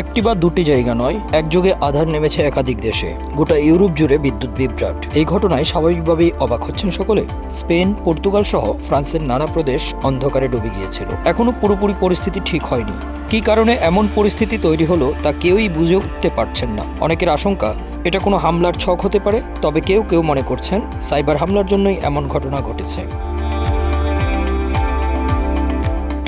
একটি বা দুটি জায়গা নয়, একযোগে আধার নেমেছে একাধিক দেশে। গোটা ইউরোপ জুড়ে বিদ্যুৎ বিভ্রাট। এই ঘটনায় স্বাভাবিকভাবেই অবাক হচ্ছেন সকলে। স্পেন, পর্তুগাল সহ ফ্রান্সের নানা প্রদেশ অন্ধকারে ডুবে গিয়েছিল। এখনও পুরোপুরি পরিস্থিতি ঠিক হয়নি। কী কারণে এমন পরিস্থিতি তৈরি হলো তা কেউই বুঝে উঠতে পারছেন না। অনেকের আশঙ্কা এটা কোনো হামলার ছক হতে পারে, তবে কেউ কেউ মনে করছেন সাইবার হামলার জন্যই এমন ঘটনা ঘটেছে।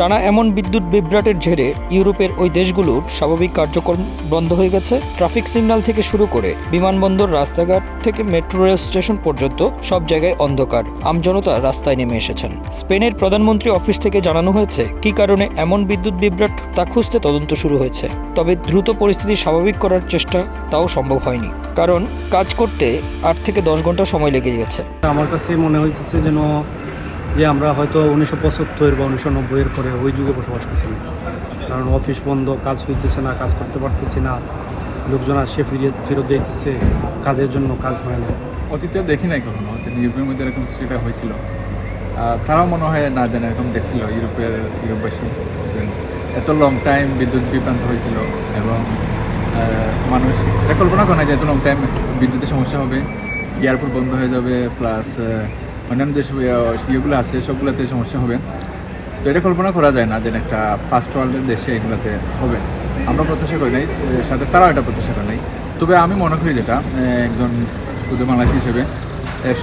টানা এমন বিদ্যুৎ বিভ্রাটের জেরে ইউরোপের ওই দেশগুলোর স্বাভাবিক কার্যক্রম বন্ধ হয়ে গেছে। ট্রাফিক সিগন্যাল থেকে শুরু করে বিমানবন্দর, রাস্তাঘাট থেকে মেট্রো রেল স্টেশন পর্যন্ত সব জায়গায় অন্ধকার। আমজনতা রাস্তায় নেমে এসেছেন। স্পেনের প্রধানমন্ত্রী অফিস থেকে জানানো হয়েছে কী কারণে এমন বিদ্যুৎ বিভ্রাট তা খুঁজতে তদন্ত শুরু হয়েছে। তবে দ্রুত পরিস্থিতি স্বাভাবিক করার চেষ্টা তাও সম্ভব হয়নি, কারণ কাজ করতে 8 থেকে 10 ঘন্টা সময় লেগে গেছে। আমার কাছে মনে হইতেছে যেন যে আমরা হয়তো 1975 বা 1990 পরে ওই যুগে বসবাস করছি না। কারণ অফিস বন্ধ, কাজ হইতেছে না, কাজ করতে পারতেছি না, লোকজন আসে ফেরত যাইতেছে কাজের জন্য, কাজ হয় না। অতীতে দেখি নাই কখনো ইউরোপের মধ্যে এরকম কিছুটা হয়েছিল। তারাও মনে হয় না জানে এরকম দেখছিল ইউরোপবাসী এত লং টাইম বিদ্যুৎ বিভ্রান্ত হয়েছিল, এবং মানুষ এটা কল্পনা করে না যে এত লং টাইম বিদ্যুতের সমস্যা হবে, এয়ারপোর্ট বন্ধ হয়ে যাবে, প্লাস অন্যান্য যে ইয়েগুলো আছে সবগুলোতে সমস্যা হবে। তো এটা কল্পনা করা যায় না যে একটা ফার্স্ট ওয়ার্ল্ডের দেশে এগুলোতে হবে। আমরা প্রত্যাশা করি নাই, সাথে তারাও এটা প্রত্যাশা করে নাই। তবে আমি মনে করি যেটা একজন শুধু বাংলাদেশি হিসেবে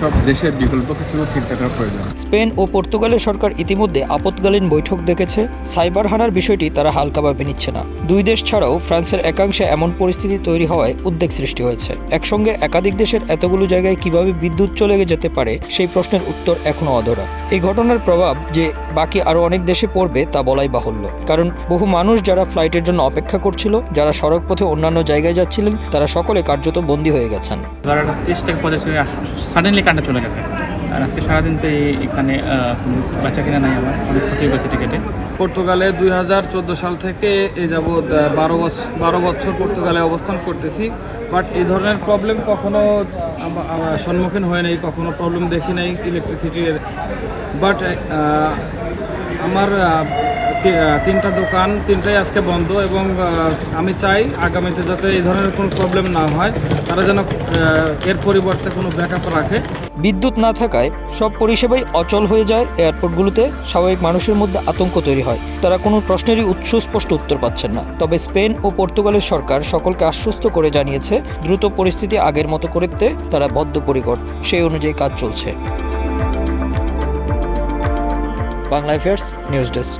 সব দেশের বিকল্প কিছু চিন্তা করা প্রয়োজন। স্পেন ও পর্তুগালের সরকার ইতিমধ্যে আপৎকালীন বৈঠক ডেকেছে। সাইবার হানার বিষয়টি তারা হালকাভাবে নিচ্ছে না। দুই দেশ ছাড়াও ফ্রান্সের একাংশে এমন পরিস্থিতি তৈরি হওয়ায় উদ্বেগ সৃষ্টি হয়েছে। একসঙ্গে একাধিক দেশের এতগুলো জায়গায় কিভাবে বিদ্যুৎ চলে যেতে পারে সেই প্রশ্নের উত্তর এখনও অধরা। এই ঘটনার প্রভাব যে বাকি আরও অনেক দেশে পড়বে তা বলাই বাহুল্য, কারণ বহু মানুষ যারা ফ্লাইটের জন্য অপেক্ষা করছিল, যারা সড়ক পথে অন্যান্য জায়গায় যাচ্ছিলেন, তারা সকলে কার্যত বন্দী হয়ে গেছেন। 30 থেকে 50 সাডেনলি কারেন্ট চলে গেছে। আর আজকে সারাদিন তো এখানে বাচ্চা কিনা নাই, আমার অনেক ক্ষতি হয়েছে টিকেটে। পর্তুগালে 2014 সাল থেকে এ যাবৎ 12 বছর পর্তুগালে অবস্থান করতেছি, বাট এই ধরনের প্রবলেম কখনো সম্মুখীন হয় নাই, কখনো প্রবলেম দেখি নাই ইলেকট্রিসিটির। বাট আমার 3টা দোকান, 3টাই আজকে বন্ধ, এবং আমি চাই আগামীতে যাতে এই ধরনের কোনো প্রবলেম না হয়, তারা যেন এর পরিবর্তে কোনো ব্যাকআপ রাখে। বিদ্যুৎ না থাকায় সব পরিষেবাই অচল হয়ে যায়। এয়ারপোর্টগুলোতে স্বাভাবিক মানুষের মধ্যে আতঙ্ক তৈরি হয়। তারা কোনো প্রশ্নেরই সুস্পষ্ট উত্তর পাচ্ছেন না। তবে স্পেন ও পর্তুগালের সরকার সকলকে আশ্বস্ত করে জানিয়েছে দ্রুত পরিস্থিতি আগের মতো করতে তারা বদ্ধপরিকর। সেই অনুযায়ী কাজ চলছে। Bangla affairs news desk.